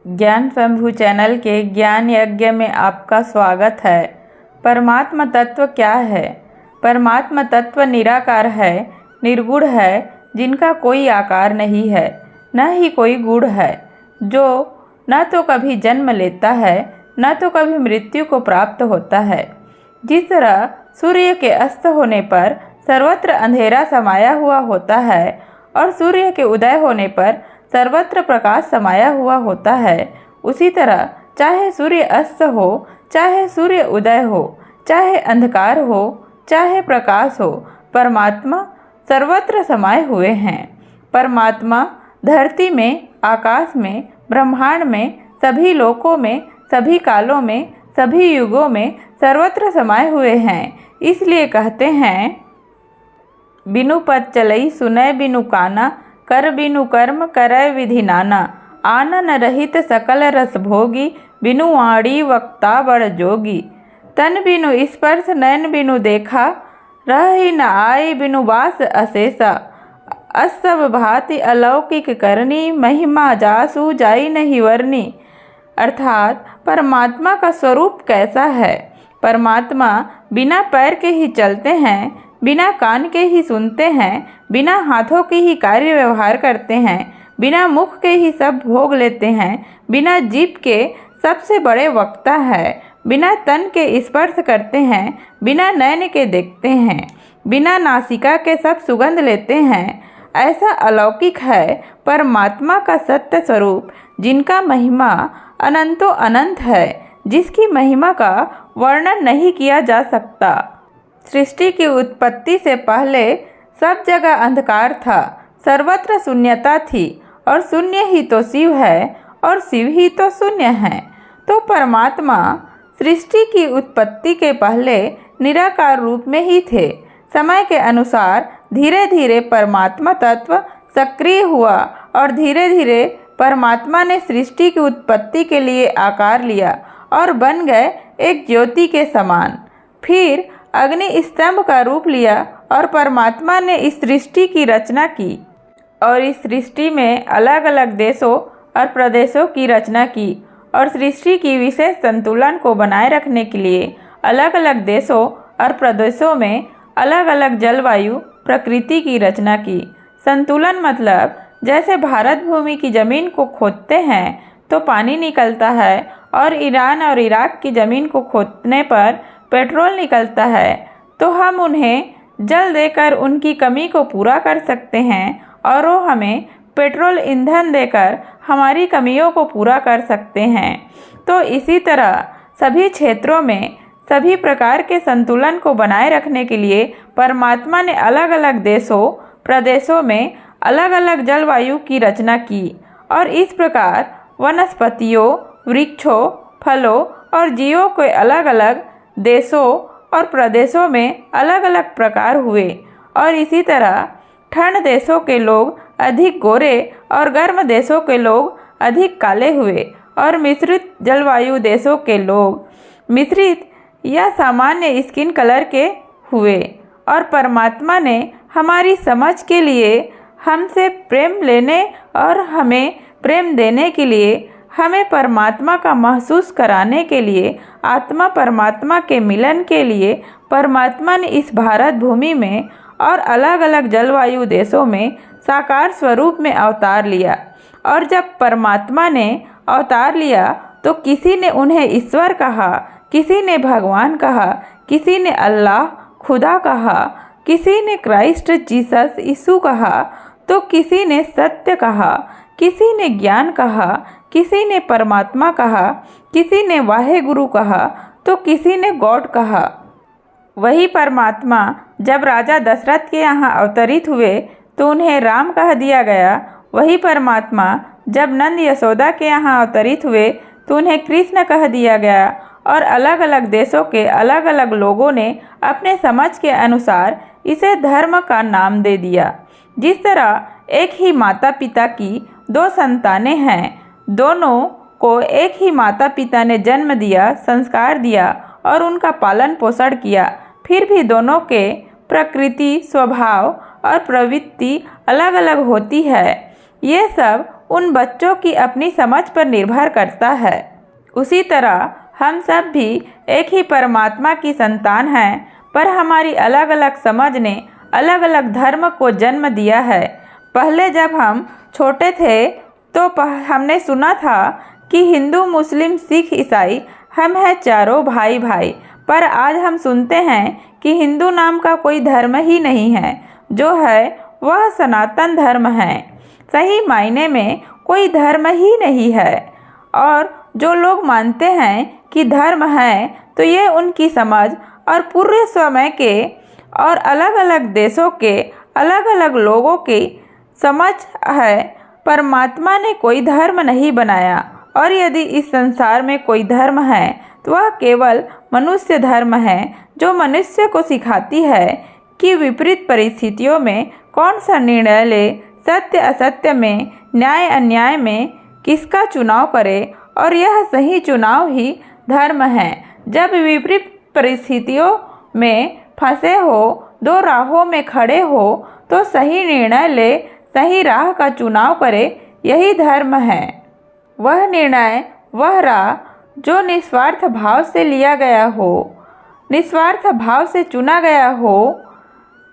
ज्ञान शंभु चैनल के ज्ञान यज्ञ में आपका स्वागत है। परमात्मा तत्व क्या है? परमात्मा तत्व निराकार है, निर्गुण है, जिनका कोई आकार नहीं है, न ही कोई गुण है, जो न तो कभी जन्म लेता है, न तो कभी मृत्यु को प्राप्त होता है। जिस तरह सूर्य के अस्त होने पर सर्वत्र अंधेरा समाया हुआ होता है और सूर्य के उदय होने पर सर्वत्र प्रकाश समाया हुआ होता है, उसी तरह चाहे सूर्य अस्त हो, चाहे सूर्य उदय हो, चाहे अंधकार हो, चाहे प्रकाश हो, परमात्मा सर्वत्र समाये हुए हैं। परमात्मा धरती में, आकाश में, ब्रह्मांड में, सभी लोकों में, सभी कालों में, सभी युगों में सर्वत्र समाये हुए हैं। इसलिए कहते हैं, बिनु पद चलई सुनय बिनु काना, कर बिनु कर्म करय विधि नाना, आनन रहित सकल रस भोगी, बिनु वाणी वक्ता बड़ जोगी। तन बिनु स्पर्श नयन बिनु देखा, रहि न आए बिनु बास अशेषा, असब भांति अलौकिक करनी, महिमा जासु जाई नहीं वर्णी। अर्थात परमात्मा का स्वरूप कैसा है? परमात्मा बिना पैर के ही चलते हैं, बिना कान के ही सुनते हैं, बिना हाथों के ही कार्य व्यवहार करते हैं, बिना मुख के ही सब भोग लेते हैं, बिना जीभ के सबसे बड़े वक्ता है, बिना तन के स्पर्श करते हैं, बिना नयन के देखते हैं, बिना नासिका के सब सुगंध लेते हैं। ऐसा अलौकिक है परमात्मा का सत्य स्वरूप, जिनका महिमा अनंतो अनंत है, जिसकी महिमा का वर्णन नहीं किया जा सकता। सृष्टि की उत्पत्ति से पहले सब जगह अंधकार था, सर्वत्र शून्यता थी, और शून्य ही तो शिव है और शिव ही तो शून्य है। तो परमात्मा सृष्टि की उत्पत्ति के पहले निराकार रूप में ही थे। समय के अनुसार धीरे धीरे परमात्मा तत्व सक्रिय हुआ और धीरे धीरे परमात्मा ने सृष्टि की उत्पत्ति के लिए आकार लिया और बन गए एक ज्योति के समान। फिर अग्नि स्तंभ का रूप लिया और परमात्मा ने इस सृष्टि की रचना की और इस सृष्टि में अलग अलग देशों और प्रदेशों की रचना की और सृष्टि की विशेष संतुलन को बनाए रखने के लिए अलग अलग देशों और प्रदेशों में अलग अलग जलवायु प्रकृति की रचना की। संतुलन मतलब जैसे भारत भूमि की ज़मीन को खोदते हैं तो पानी निकलता है और ईरान और इराक की ज़मीन को खोदने पर पेट्रोल निकलता है, तो हम उन्हें जल देकर उनकी कमी को पूरा कर सकते हैं और वो हमें पेट्रोल ईंधन देकर हमारी कमियों को पूरा कर सकते हैं। तो इसी तरह सभी क्षेत्रों में सभी प्रकार के संतुलन को बनाए रखने के लिए परमात्मा ने अलग अलग देशों प्रदेशों में अलग अलग जलवायु की रचना की और इस प्रकार वनस्पतियों, वृक्षों, फलों और जीवों के अलग अलग देशों और प्रदेशों में अलग अलग प्रकार हुए। और इसी तरह ठंड देशों के लोग अधिक गोरे और गर्म देशों के लोग अधिक काले हुए और मिश्रित जलवायु देशों के लोग मिश्रित या सामान्य स्किन कलर के हुए। और परमात्मा ने हमारी समझ के लिए, हमसे प्रेम लेने और हमें प्रेम देने के लिए, हमें परमात्मा का महसूस कराने के लिए, आत्मा परमात्मा के मिलन के लिए परमात्मा ने इस भारत भूमि में और अलग अलग जलवायु देशों में साकार स्वरूप में अवतार लिया। और जब परमात्मा ने अवतार लिया तो किसी ने उन्हें ईश्वर कहा, किसी ने भगवान कहा, किसी ने अल्लाह खुदा कहा, किसी ने क्राइस्ट जीसस यीशु कहा, तो किसी ने सत्य कहा, किसी ने ज्ञान कहा, किसी ने परमात्मा कहा, किसी ने वाहे गुरु कहा, तो किसी ने गॉड कहा। वही परमात्मा जब राजा दशरथ के यहाँ अवतरित हुए तो उन्हें राम कह दिया गया। वही परमात्मा जब नंद यशोदा के यहाँ अवतरित हुए तो उन्हें कृष्ण कह दिया गया। और अलग अलग देशों के अलग अलग लोगों ने अपने समझ के अनुसार इसे धर्म का नाम दे दिया। जिस तरह एक ही माता पिता की दो संतानें हैं, दोनों को एक ही माता पिता ने जन्म दिया, संस्कार दिया और उनका पालन पोषण किया, फिर भी दोनों के प्रकृति, स्वभाव और प्रवृत्ति अलग अलग होती है। ये सब उन बच्चों की अपनी समझ पर निर्भर करता है। उसी तरह हम सब भी एक ही परमात्मा की संतान हैं, पर हमारी अलग अलग समझ ने अलग अलग धर्म को जन्म दिया है। पहले जब हम छोटे थे तो हमने सुना था कि हिंदू, मुस्लिम, सिख, ईसाई हम हैं चारों भाई भाई, पर आज हम सुनते हैं कि हिंदू नाम का कोई धर्म ही नहीं है, जो है वह सनातन धर्म है। सही मायने में कोई धर्म ही नहीं है। और जो लोग मानते हैं कि धर्म है, तो ये उनकी समझ और पूरे समय के और अलग अलग देशों के अलग अलग लोगों की समझ है। परमात्मा ने कोई धर्म नहीं बनाया, और यदि इस संसार में कोई धर्म है तो वह केवल मनुष्य धर्म है, जो मनुष्य को सिखाती है कि विपरीत परिस्थितियों में कौन सा निर्णय ले, सत्य असत्य में, न्याय अन्याय में किसका चुनाव करे, और यह सही चुनाव ही धर्म है। जब विपरीत परिस्थितियों में फंसे हो, दो राहों में खड़े हो, तो सही निर्णय ले, सही राह का चुनाव करे, यही धर्म है। वह निर्णय, वह राह जो निस्वार्थ भाव से लिया गया हो, निस्वार्थ भाव से चुना गया हो,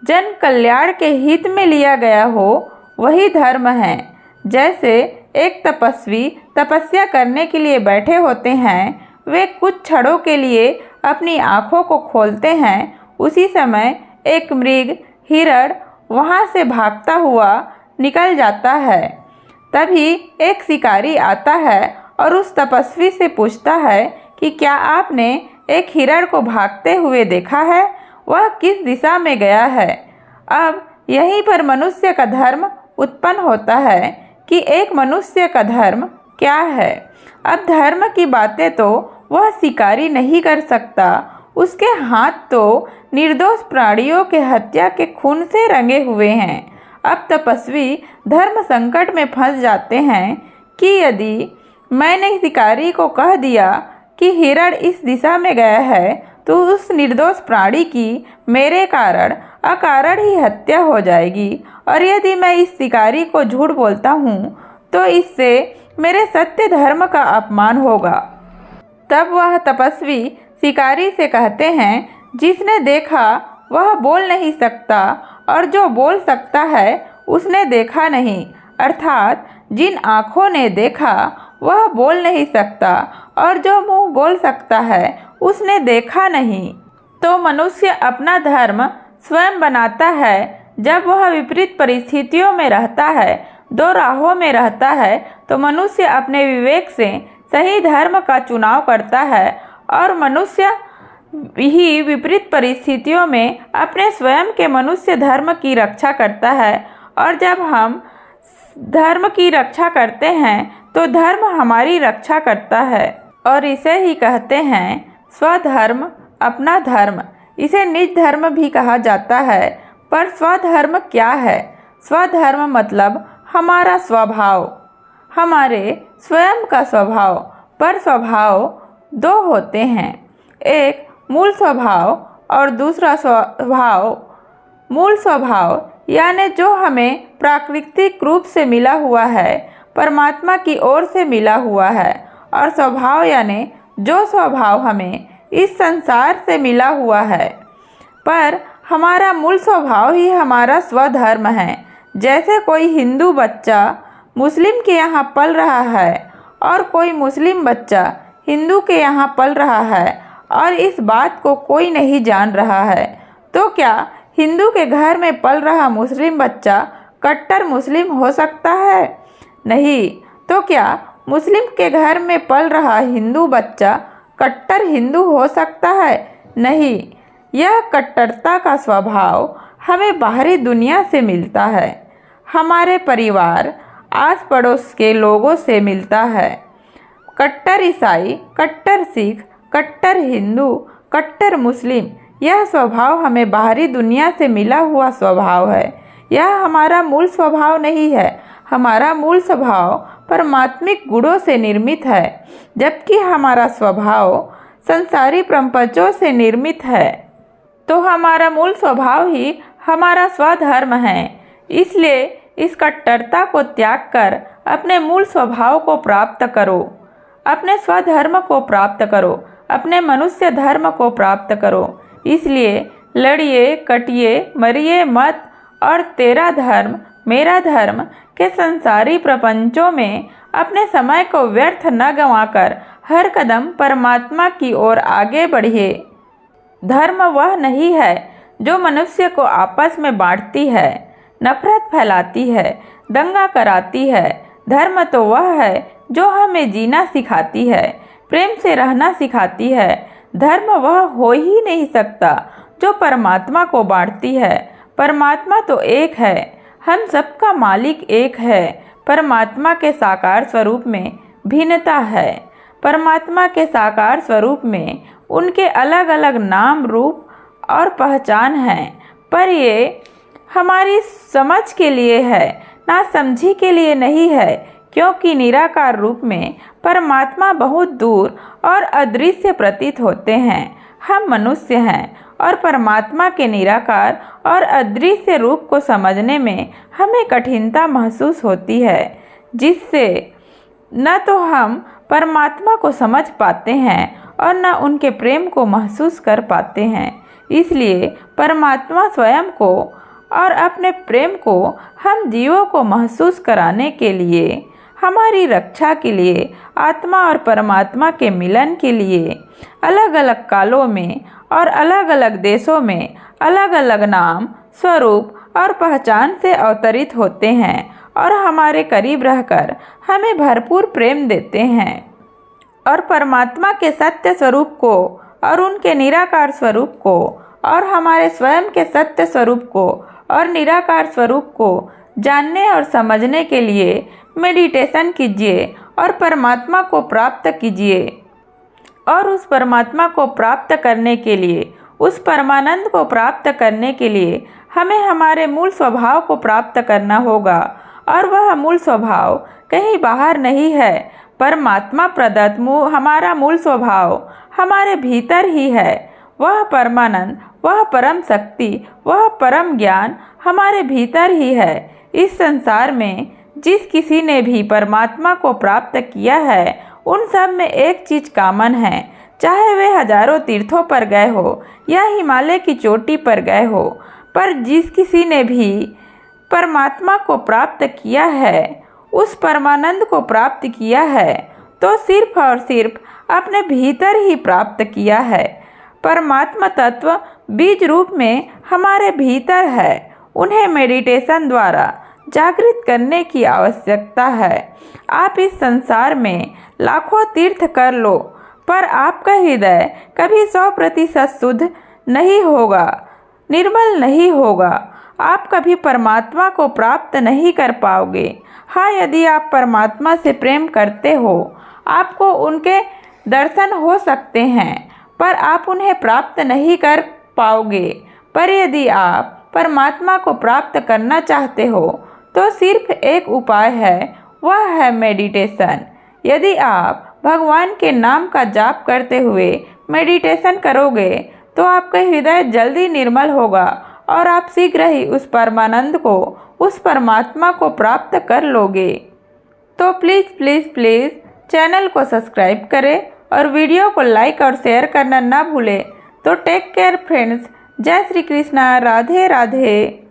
जन कल्याण के हित में लिया गया हो, वही धर्म है। जैसे एक तपस्वी तपस्या करने के लिए बैठे होते हैं, वे कुछ क्षणों के लिए अपनी आँखों को खोलते हैं। उसी समय एक मृग, हिरण वहाँ से भागता हुआ निकल जाता है। तभी एक शिकारी आता है और उस तपस्वी से पूछता है कि क्या आपने एक हिरण को भागते हुए देखा है? वह किस दिशा में गया है? अब यहीं पर मनुष्य का धर्म उत्पन्न होता है कि एक मनुष्य का धर्म क्या है। अब धर्म की बातें तो वह शिकारी नहीं कर सकता, उसके हाथ तो निर्दोष प्राणियों के हत्या के खून से रंगे हुए हैं। अब तपस्वी धर्म संकट में फंस जाते हैं कि यदि मैंने शिकारी को कह दिया कि हिरण इस दिशा में गया है, तो उस निर्दोष प्राणी की मेरे कारण अकारण ही हत्या हो जाएगी, और यदि मैं इस शिकारी को झूठ बोलता हूँ तो इससे मेरे सत्य धर्म का अपमान होगा। तब वह तपस्वी शिकारी से कहते हैं, जिसने देखा वह बोल नहीं सकता, और जो बोल सकता है उसने देखा नहीं। अर्थात जिन आँखों ने देखा वह बोल नहीं सकता, और जो मुंह बोल सकता है उसने देखा नहीं। तो मनुष्य अपना धर्म स्वयं बनाता है। जब वह विपरीत परिस्थितियों में रहता है, दो राहों में रहता है, तो मनुष्य अपने विवेक से सही धर्म का चुनाव करता है, और मनुष्य ही विपरीत परिस्थितियों में अपने स्वयं के मनुष्य धर्म की रक्षा करता है। और जब हम धर्म की रक्षा करते हैं तो धर्म हमारी रक्षा करता है, और इसे ही कहते हैं स्वधर्म अपना धर्म। इसे निज धर्म भी कहा जाता है। पर स्वधर्म क्या है? स्वधर्म मतलब हमारा स्वभाव, हमारे स्वयं का स्वभाव। पर स्वभाव दो होते हैं, एक मूल स्वभाव और दूसरा स्वभाव। मूल स्वभाव यानी जो हमें प्राकृतिक रूप से मिला हुआ है, परमात्मा की ओर से मिला हुआ है, और स्वभाव यानी जो स्वभाव हमें इस संसार से मिला हुआ है। पर हमारा मूल स्वभाव ही हमारा स्वधर्म है। जैसे कोई हिंदू बच्चा मुस्लिम के यहाँ पल रहा है, और कोई मुस्लिम बच्चा हिंदू के यहाँ पल रहा है, और इस बात को कोई नहीं जान रहा है, तो क्या हिंदू के घर में पल रहा मुस्लिम बच्चा कट्टर मुस्लिम हो सकता है? नहीं। तो क्या मुस्लिम के घर में पल रहा हिंदू बच्चा कट्टर हिंदू हो सकता है? नहीं। यह कट्टरता का स्वभाव हमें बाहरी दुनिया से मिलता है, हमारे परिवार, आस पड़ोस के लोगों से मिलता है। कट्टर ईसाई, कट्टर सिख, कट्टर हिंदू, कट्टर मुस्लिम, यह स्वभाव हमें बाहरी दुनिया से मिला हुआ स्वभाव है। यह हमारा मूल स्वभाव नहीं है। हमारा मूल स्वभाव परमात्मिक गुणों से निर्मित है, जबकि हमारा स्वभाव संसारी प्रपंचों से निर्मित है। तो हमारा मूल स्वभाव ही हमारा स्वधर्म है। इसलिए इस कट्टरता को त्याग कर अपने मूल स्वभाव को प्राप्त करो, अपने स्वधर्म को प्राप्त करो, अपने मनुष्य धर्म को प्राप्त करो। इसलिए लड़िए, कटिए, मरिए मत और तेरा धर्म मेरा धर्म के संसारी प्रपंचों में अपने समय को व्यर्थ न गंवाकर हर कदम परमात्मा की ओर आगे बढ़िए। धर्म वह नहीं है जो मनुष्य को आपस में बांटती है, नफरत फैलाती है, दंगा कराती है। धर्म तो वह है जो हमें जीना सिखाती है, प्रेम से रहना सिखाती है। धर्म वह हो ही नहीं सकता जो परमात्मा को बांटती है। परमात्मा तो एक है, हम सबका मालिक एक है। परमात्मा के साकार स्वरूप में भिन्नता है। परमात्मा के साकार स्वरूप में उनके अलग अलग नाम, रूप और पहचान है, पर ये हमारी समझ के लिए है, ना समझी के लिए नहीं है। क्योंकि निराकार रूप में परमात्मा बहुत दूर और अदृश्य प्रतीत होते हैं। हम मनुष्य हैं और परमात्मा के निराकार और अदृश्य रूप को समझने में हमें कठिनता महसूस होती है, जिससे न तो हम परमात्मा को समझ पाते हैं और न उनके प्रेम को महसूस कर पाते हैं। इसलिए परमात्मा स्वयं को और अपने प्रेम को हम जीवों को महसूस कराने के लिए, हमारी रक्षा के लिए, आत्मा और परमात्मा के मिलन के लिए अलग अलग कालों में और अलग अलग देशों में अलग अलग नाम, स्वरूप और पहचान से अवतरित होते हैं और हमारे करीब रहकर हमें भरपूर प्रेम देते हैं। और परमात्मा के सत्य स्वरूप को और उनके निराकार स्वरूप को और हमारे स्वयं के सत्य स्वरूप को और निराकार स्वरूप को जानने और समझने के लिए मेडिटेशन कीजिए और परमात्मा को प्राप्त कीजिए। और उस परमात्मा को प्राप्त करने के लिए, उस परमानंद को प्राप्त करने के लिए हमें हमारे मूल स्वभाव को प्राप्त करना होगा। और वह मूल स्वभाव कहीं बाहर नहीं है, परमात्मा प्रदत्त हमारा मूल स्वभाव हमारे भीतर ही है। वह परमानंद, वह परम शक्ति, वह परम ज्ञान हमारे भीतर ही है। इस संसार में जिस किसी ने भी परमात्मा को प्राप्त किया है, उन सब में एक चीज कॉमन है, चाहे वे हजारों तीर्थों पर गए हो या हिमालय की चोटी पर गए हो। पर जिस किसी ने भी परमात्मा को प्राप्त किया है, उस परमानंद को प्राप्त किया है, तो सिर्फ और सिर्फ अपने भीतर ही प्राप्त किया है। परमात्मा तत्व बीज रूप में हमारे भीतर है। उन्हें मेडिटेशन द्वारा जागृत करने की आवश्यकता है। आप इस संसार में लाखों तीर्थ कर लो, पर आपका हृदय कभी 100% शुद्ध नहीं होगा, निर्मल नहीं होगा। आप कभी परमात्मा को प्राप्त नहीं कर पाओगे। हाँ, यदि आप परमात्मा से प्रेम करते हो, आपको उनके दर्शन हो सकते हैं, पर आप उन्हें प्राप्त नहीं कर पाओगे। पर यदि आप परमात्मा को प्राप्त करना चाहते हो, तो सिर्फ एक उपाय है, वह है मेडिटेशन। यदि आप भगवान के नाम का जाप करते हुए मेडिटेशन करोगे, तो आपका हृदय जल्दी निर्मल होगा और आप शीघ्र ही उस परमानंद को, उस परमात्मा को प्राप्त कर लोगे। तो प्लीज़ प्लीज़ प्लीज़ चैनल को सब्सक्राइब करें और वीडियो को लाइक और शेयर करना ना भूलें। तो टेक केयर फ्रेंड्स। जय श्री कृष्णा। राधे राधे।